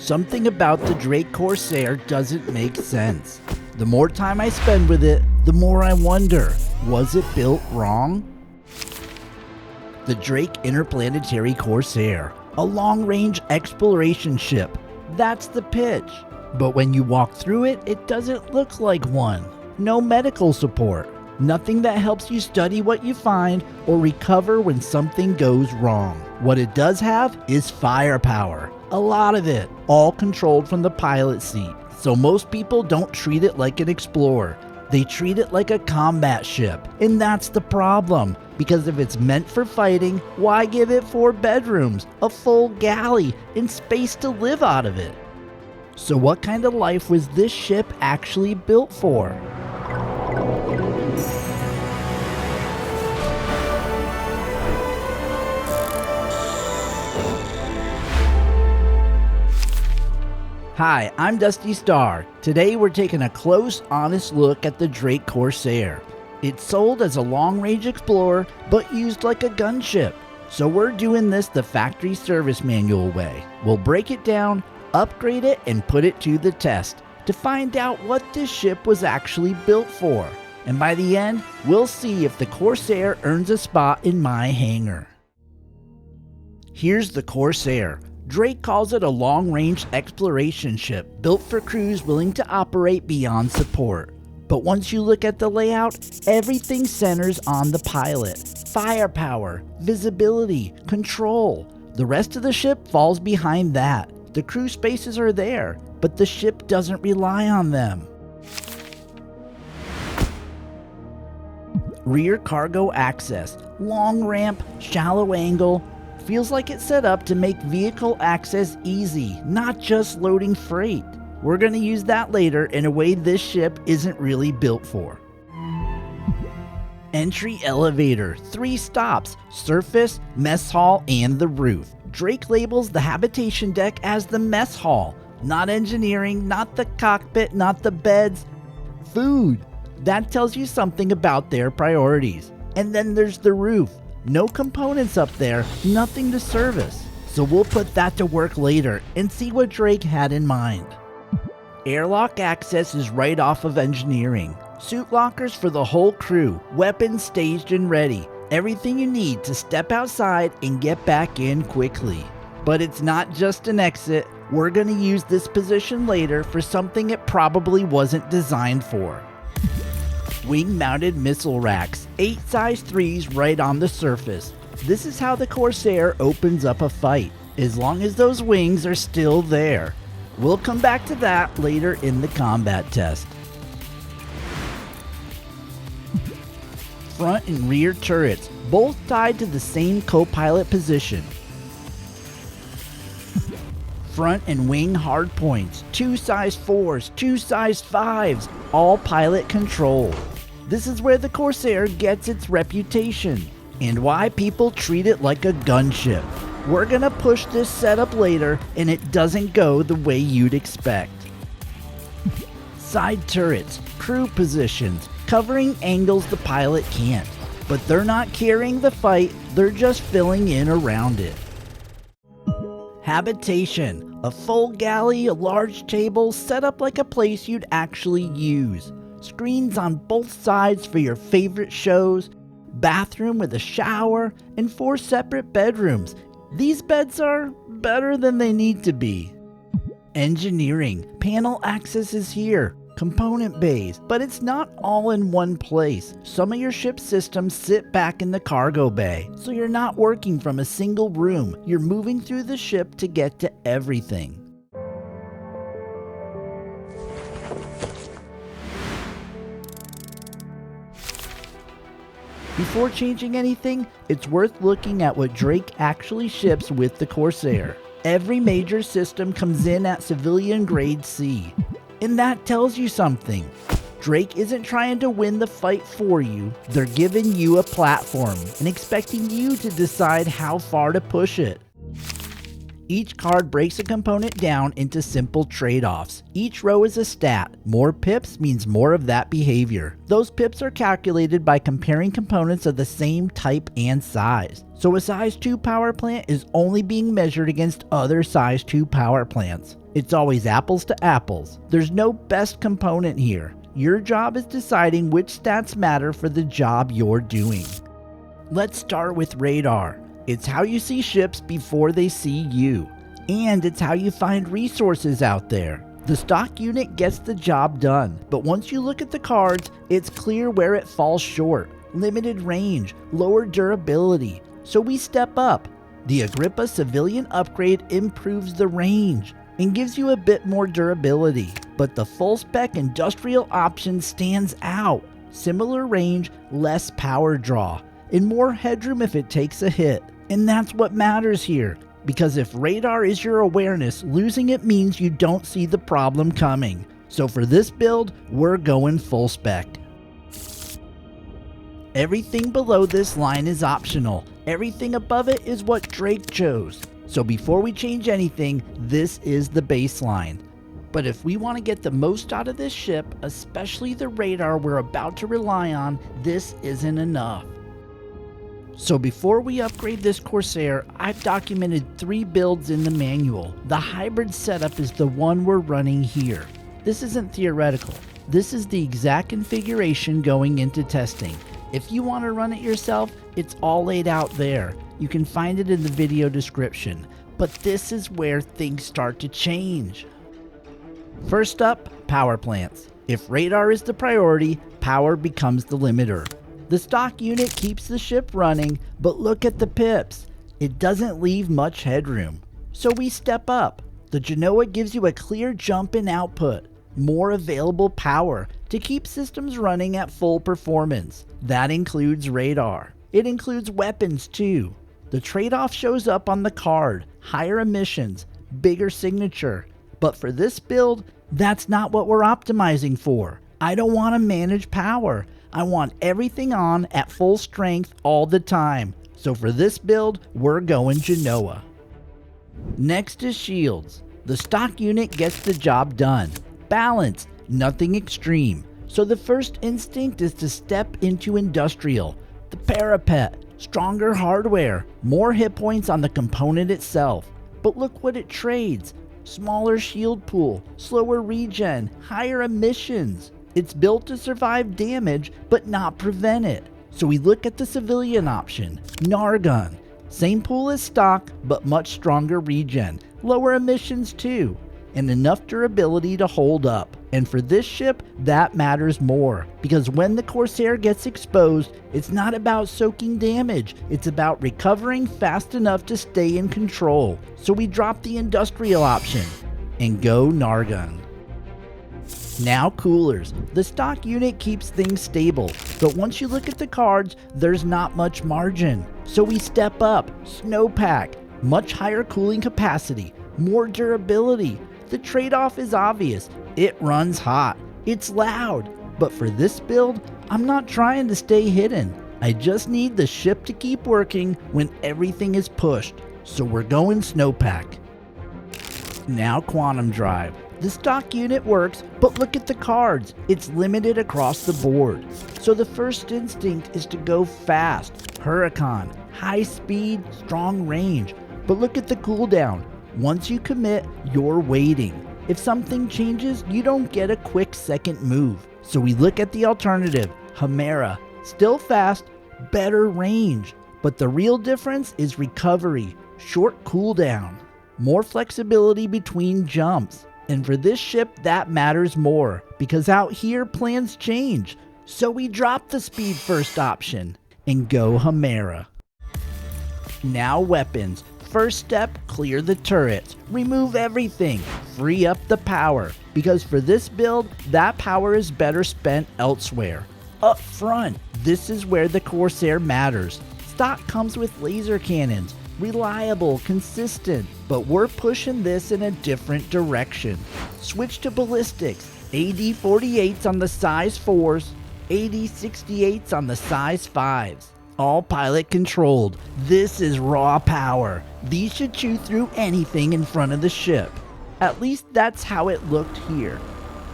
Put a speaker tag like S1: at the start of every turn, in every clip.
S1: Something about the Drake Corsair doesn't make sense. The more time I spend with it, the more I wonder, was it built wrong? The Drake Interplanetary Corsair, a long-range exploration ship. That's the pitch. But when you walk through it, it doesn't look like one. No medical support. Nothing that helps you study what you find or recover when something goes wrong. What it does have is firepower. A lot of it, all controlled from the pilot seat. So most people don't treat it like an explorer. They treat it like a combat ship. And that's the problem. Because if it's meant for fighting, why give it 4 bedrooms, a full galley, and space to live out of it? So what kind of life was this ship actually built for? Hi, I'm Dusty Star. Today we're taking a close, honest look at the Drake Corsair. It's sold as a long-range explorer, but used like a gunship. So we're doing this the factory service manual way. We'll break it down, upgrade it, and put it to the test to find out what this ship was actually built for. And by the end, we'll see if the Corsair earns a spot in my hangar. Here's the Corsair. Drake calls it a long-range exploration ship built for crews willing to operate beyond support. But once you look at the layout, everything centers on the pilot. Firepower, visibility, control. The rest of the ship falls behind that. The crew spaces are there, but the ship doesn't rely on them. Rear cargo access, long ramp, shallow angle. Feels like it's set up to make vehicle access easy, not just loading freight. We're going to use that later in a way this ship isn't really built for. Entry elevator, 3 stops, surface, mess hall, and the roof. Drake labels the habitation deck as the mess hall. Not engineering, not the cockpit, not the beds. Food. That tells you something about their priorities. And then there's the roof. No components up there, nothing to service. So we'll put that to work later and see what Drake had in mind. Airlock access is right off of engineering. Suit lockers for the whole crew, weapons staged and ready. Everything you need to step outside and get back in quickly. But it's not just an exit. We're going to use this position later for something it probably wasn't designed for. Wing-mounted missile racks, 8 size 3s right on the surface. This is how the Corsair opens up a fight, as long as those wings are still there. We'll come back to that later in the combat test. Front and rear turrets, both tied to the same co-pilot position. Front and wing hardpoints, 2 size 4s, 2 size 5s, all pilot controlled. This is where the Corsair gets its reputation, and why people treat it like a gunship. We're gonna push this setup later, and it doesn't go the way you'd expect. Side turrets, crew positions, covering angles the pilot can't. But they're not carrying the fight, they're just filling in around it. Habitation, a full galley, a large table set up like a place you'd actually use. Screens on both sides for your favorite shows, bathroom with a shower, and 4 separate bedrooms. These beds are better than they need to be. Engineering, panel access is here, component bays, but it's not all in one place. Some of your ship's systems sit back in the cargo bay, so you're not working from a single room. You're moving through the ship to get to everything. Before changing anything, it's worth looking at what Drake actually ships with the Corsair. Every major system comes in at civilian grade C. And that tells you something. Drake isn't trying to win the fight for you. They're giving you a platform and expecting you to decide how far to push it. Each card breaks a component down into simple trade-offs. Each row is a stat. More pips means more of that behavior. Those pips are calculated by comparing components of the same type and size. So a size 2 power plant is only being measured against other size 2 power plants. It's always apples to apples. There's no best component here. Your job is deciding which stats matter for the job you're doing. Let's start with radar. It's how you see ships before they see you. And it's how you find resources out there. The stock unit gets the job done, but once you look at the cards, it's clear where it falls short. Limited range, lower durability. So we step up. The Agrippa civilian upgrade improves the range and gives you a bit more durability, but the full spec industrial option stands out. Similar range, less power draw, and more headroom if it takes a hit. And that's what matters here, because if radar is your awareness, losing it means you don't see the problem coming. So for this build, we're going full spec. Everything below this line is optional. Everything above it is what Drake chose. So before we change anything, this is the baseline. But if we want to get the most out of this ship, especially the radar we're about to rely on, this isn't enough. So before we upgrade this Corsair, I've documented 3 builds in the manual. The hybrid setup is the one we're running here. This isn't theoretical. This is the exact configuration going into testing. If you want to run it yourself, it's all laid out there. You can find it in the video description. But this is where things start to change. First up, power plants. If radar is the priority, power becomes the limiter. The stock unit keeps the ship running, but look at the pips. It doesn't leave much headroom. So we step up. The Genoa gives you a clear jump in output, more available power to keep systems running at full performance. That includes radar. It includes weapons too. The trade-off shows up on the card, higher emissions, bigger signature. But for this build, that's not what we're optimizing for. I don't want to manage power. I want everything on at full strength all the time. So for this build, we're going Genoa. Next is shields. The stock unit gets the job done. Balanced, nothing extreme. So the first instinct is to step into industrial. The parapet, stronger hardware, more hit points on the component itself. But look what it trades. Smaller shield pool, slower regen, higher emissions. It's built to survive damage, but not prevent it. So we look at the civilian option, Nargun. Same pool as stock, but much stronger regen. Lower emissions too, and enough durability to hold up. And for this ship, that matters more, because when the Corsair gets exposed, it's not about soaking damage, it's about recovering fast enough to stay in control. So we drop the industrial option and go Nargun. Now coolers. The stock unit keeps things stable, but once you look at the cards, there's not much margin. So we step up, snowpack, much higher cooling capacity, more durability. The trade-off is obvious. It runs hot, it's loud, but for this build, I'm not trying to stay hidden. I just need the ship to keep working when everything is pushed. So we're going snowpack. Now quantum drive. The stock unit works, but look at the cards. It's limited across the board. So the first instinct is to go fast. Huracan, high speed, strong range. But look at the cooldown. Once you commit, you're waiting. If something changes, you don't get a quick second move. So we look at the alternative, Chimera. Still fast, better range. But the real difference is recovery, short cooldown, more flexibility between jumps. And for this ship, that matters more, because out here plans change. So we drop the speed first option and go Chimera. Now weapons. First step, clear the turrets. Remove everything. Free up the power, because for this build, that power is better spent elsewhere. Up front, this is where the Corsair matters. Stock comes with laser cannons. Reliable, consistent, but we're pushing this in a different direction. Switch to ballistics, AD-48s on the size 4s, AD-68s on the size 5s. All pilot controlled. This is raw power. These should chew through anything in front of the ship. At least that's how it looked here.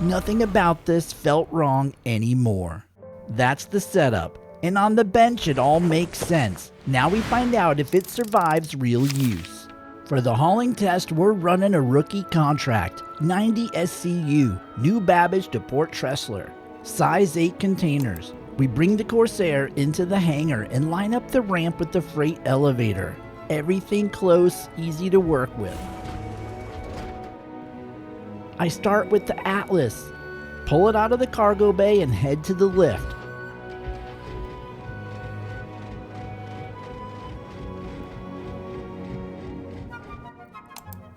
S1: Nothing about this felt wrong anymore. That's the setup. And on the bench it all makes sense. Now we find out if it survives real use. For the hauling test, we're running a rookie contract. 90 SCU, New Babbage to Port Tressler. Size 8 containers. We bring the Corsair into the hangar and line up the ramp with the freight elevator. Everything close, easy to work with. I start with the Atlas. Pull it out of the cargo bay and head to the lift.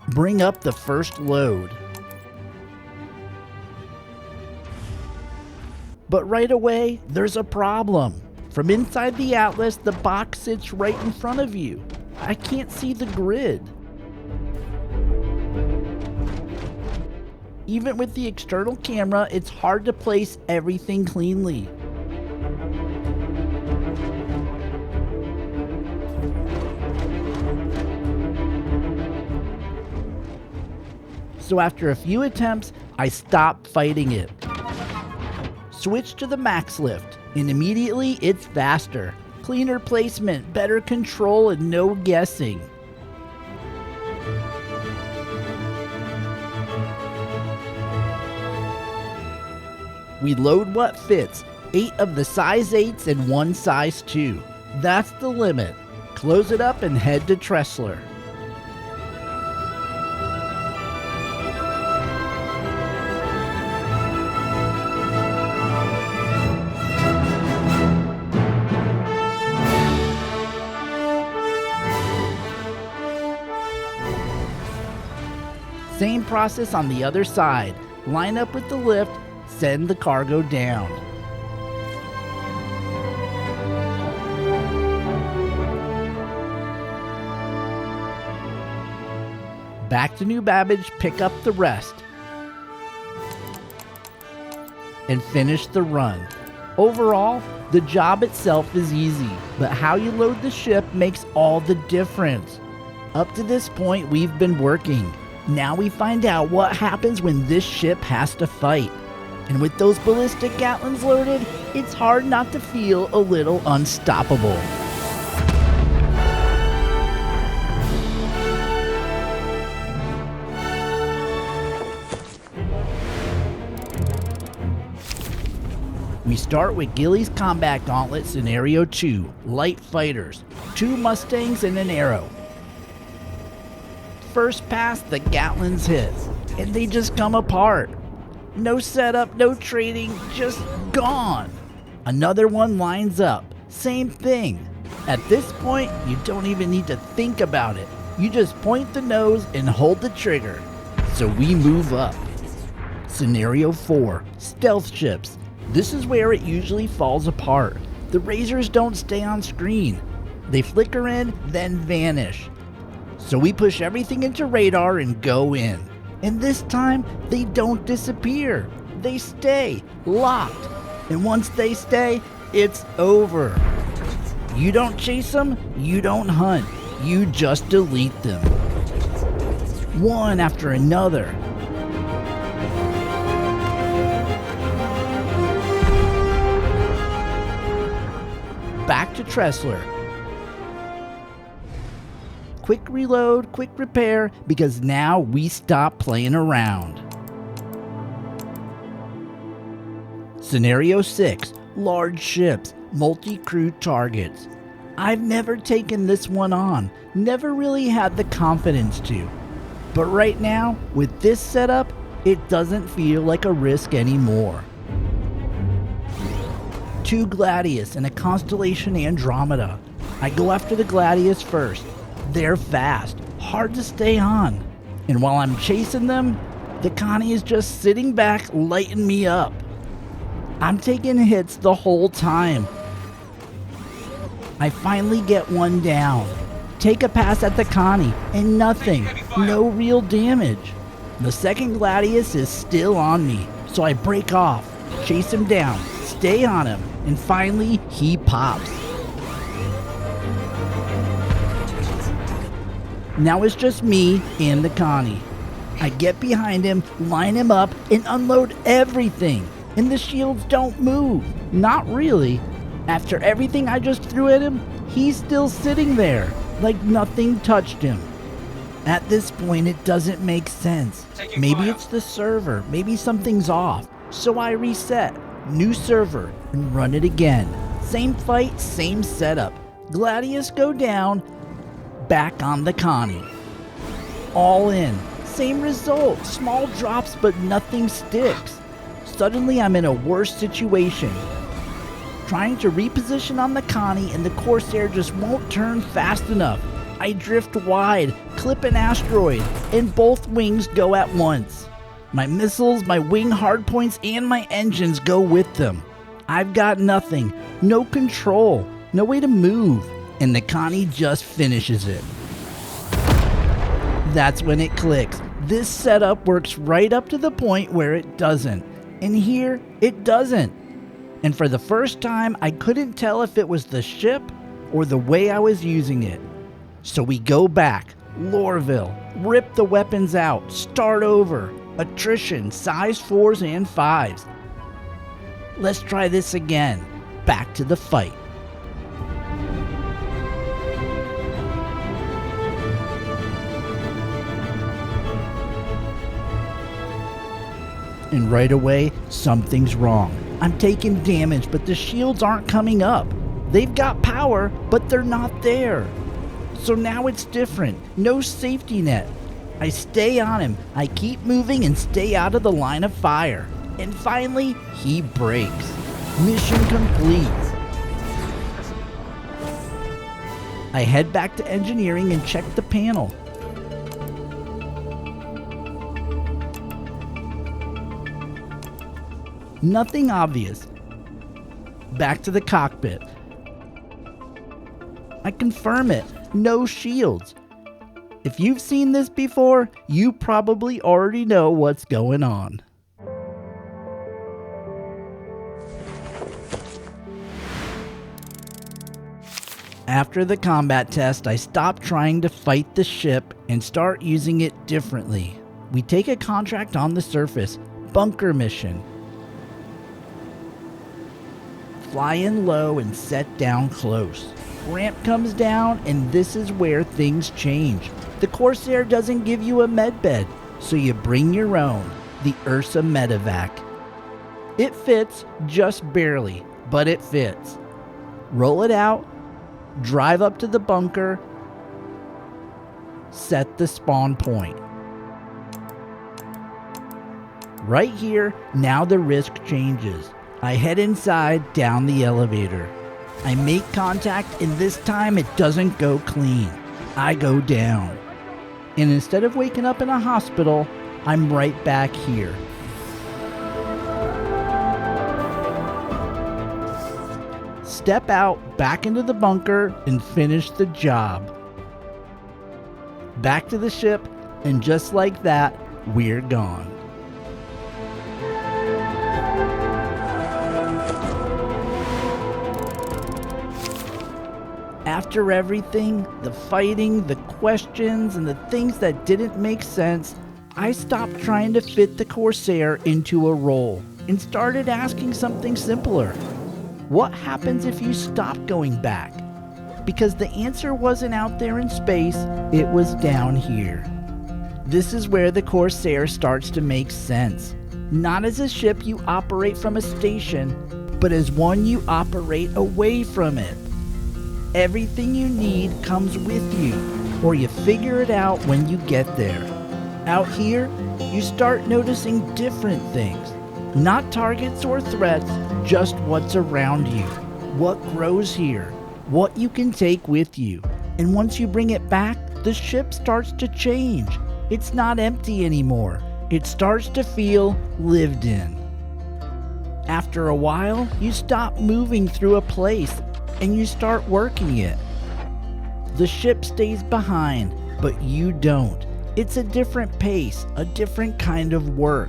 S1: Bring up the first load. But right away, there's a problem. From inside the Atlas, the box sits right in front of you. I can't see the grid. Even with the external camera, it's hard to place everything cleanly. So after a few attempts, I stop fighting it. Switch to the max lift, and immediately it's faster. Cleaner placement, better control, and no guessing. We load what fits, 8 of the size 8s and 1 size 2. That's the limit. Close it up and head to Tressler. Same process on the other side. Line up with the lift, send the cargo down. Back to New Babbage, pick up the rest. And finish the run. Overall, the job itself is easy, but how you load the ship makes all the difference. Up to this point, we've been working. Now we find out what happens when this ship has to fight. And with those ballistic Gatlins loaded, it's hard not to feel a little unstoppable. We start with Gilly's Combat Gauntlet Scenario 2, Light Fighters, 2 Mustangs and an Arrow. First pass, the Gatlins hit, and they just come apart. No setup, no trading, just gone. Another one lines up, same thing. At this point, you don't even need to think about it. You just point the nose and hold the trigger. So we move up. Scenario 4, Stealth Ships. This is where it usually falls apart. The Razors don't stay on screen. They flicker in, then vanish. So we push everything into radar and go in. And this time, they don't disappear. They stay locked. And once they stay, it's over. You don't chase them, you don't hunt. You just delete them. One after another. Back to Tressler. Quick reload, quick repair, because now we stop playing around. Scenario 6, Large Ships, Multi-Crew Targets. I've never taken this one on, never really had the confidence to. But right now, with this setup, it doesn't feel like a risk anymore. 2 Gladius and a Constellation Andromeda. I go after the Gladius first. They're fast, hard to stay on. And while I'm chasing them, the Connie is just sitting back, lighting me up. I'm taking hits the whole time. I finally get one down. Take a pass at the Connie, and nothing, no real damage. The second Gladius is still on me, so I break off, chase him down, stay on him, and finally he pops. Now it's just me and the Connie. I get behind him, line him up, and unload everything. And the shields don't move. Not really. After everything I just threw at him, he's still sitting there, like nothing touched him. At this point, it doesn't make sense. Maybe it's the server, maybe something's off. So I reset, new server, and run it again. Same fight, same setup. Gladius go down, back on the Connie. All in, same result, small drops but nothing sticks. Suddenly I'm in a worse situation. Trying to reposition on the Connie and the Corsair just won't turn fast enough. I drift wide, clip an asteroid, and both wings go at once. My missiles, my wing hardpoints, and my engines go with them. I've got nothing, no control, no way to move, and the Connie just finishes it. That's when it clicks. This setup works right up to the point where it doesn't. And here, it doesn't. And for the first time, I couldn't tell if it was the ship or the way I was using it. So we go back, Lorville, rip the weapons out, start over, attrition, size 4s and 5s. Let's try this again. Back to the fight. And right away, something's wrong. I'm taking damage, but the shields aren't coming up. They've got power, but they're not there. So now it's different. No safety net. I stay on him. I keep moving and stay out of the line of fire. And finally, he breaks. Mission complete. I head back to engineering and check the panel. Nothing obvious. Back to the cockpit. I confirm it. No shields. If you've seen this before, you probably already know what's going on. After the combat test, I stop trying to fight the ship and start using it differently. We take a contract on the surface, bunker mission. Fly in low and set down close. Ramp comes down, and this is where things change. The Corsair doesn't give you a medbed, so you bring your own, the Ursa Medivac. It fits just barely, but it fits. Roll it out, drive up to the bunker, set the spawn point. Right here, now the risk changes. I head inside, down the elevator. I make contact, and this time it doesn't go clean. I go down. And instead of waking up in a hospital, I'm right back here. Step out, back into the bunker, and finish the job. Back to the ship, and just like that, we're gone. After everything, the fighting, the questions, and the things that didn't make sense, I stopped trying to fit the Corsair into a role and started asking something simpler. What happens if you stop going back? Because the answer wasn't out there in space, it was down here. This is where the Corsair starts to make sense. Not as a ship you operate from a station, but as one you operate away from it. Everything you need comes with you, or you figure it out when you get there. Out here, you start noticing different things. Not targets or threats, just what's around you. What grows here, what you can take with you. And once you bring it back, the ship starts to change. It's not empty anymore. It starts to feel lived in. After a while, you stop moving through a place and you start working it. The ship stays behind, but you don't. It's a different pace, a different kind of work.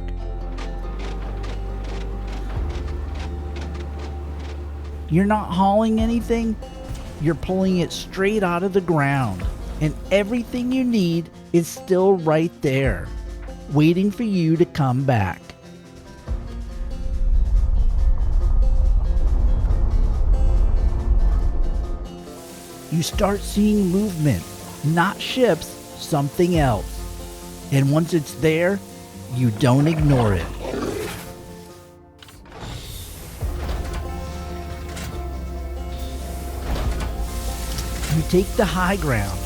S1: You're not hauling anything, you're pulling it straight out of the ground. And everything you need is still right there, waiting for you to come back. You start seeing movement, not ships, something else. And once it's there, you don't ignore it. You take the high ground.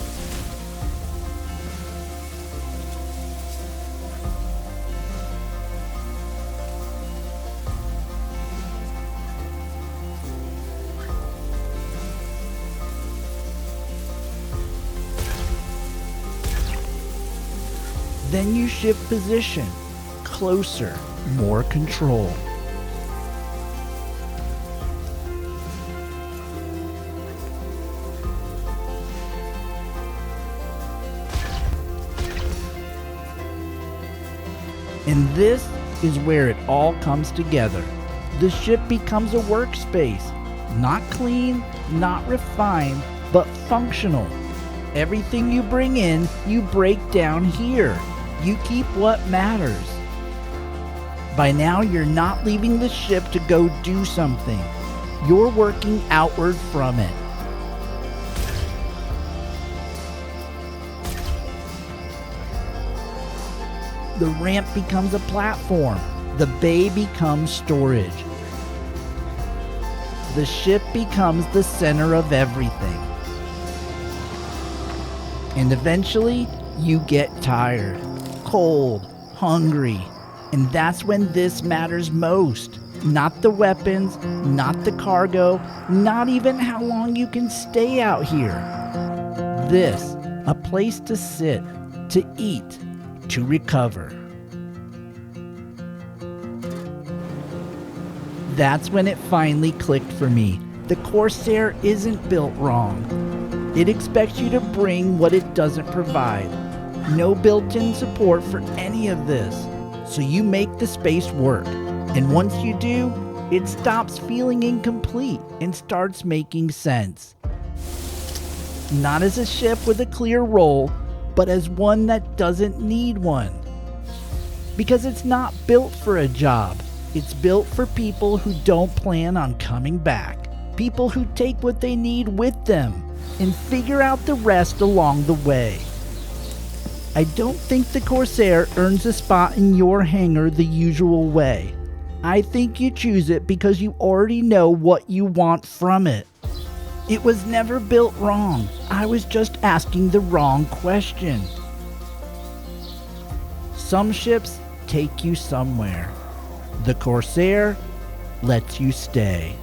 S1: Then you shift position, closer, more control. And this is where it all comes together. The ship becomes a workspace, not clean, not refined, but functional. Everything you bring in, you break down here. You keep what matters. By now, you're not leaving the ship to go do something. You're working outward from it. The ramp becomes a platform. The bay becomes storage. The ship becomes the center of everything. And eventually, you get tired, cold, hungry. And that's when this matters most. Not the weapons, not the cargo, not even how long you can stay out here. This, a place to sit, to eat, to recover. That's when it finally clicked for me. The Corsair isn't built wrong. It expects you to bring what it doesn't provide. No built-in support for any of this. So you make the space work. And once you do, it stops feeling incomplete and starts making sense. Not as a ship with a clear role, but as one that doesn't need one. Because it's not built for a job. It's built for people who don't plan on coming back. People who take what they need with them and figure out the rest along the way. I don't think the Corsair earns a spot in your hangar the usual way. I think you choose it because you already know what you want from it. It was never built wrong. I was just asking the wrong question. Some ships take you somewhere. The Corsair lets you stay.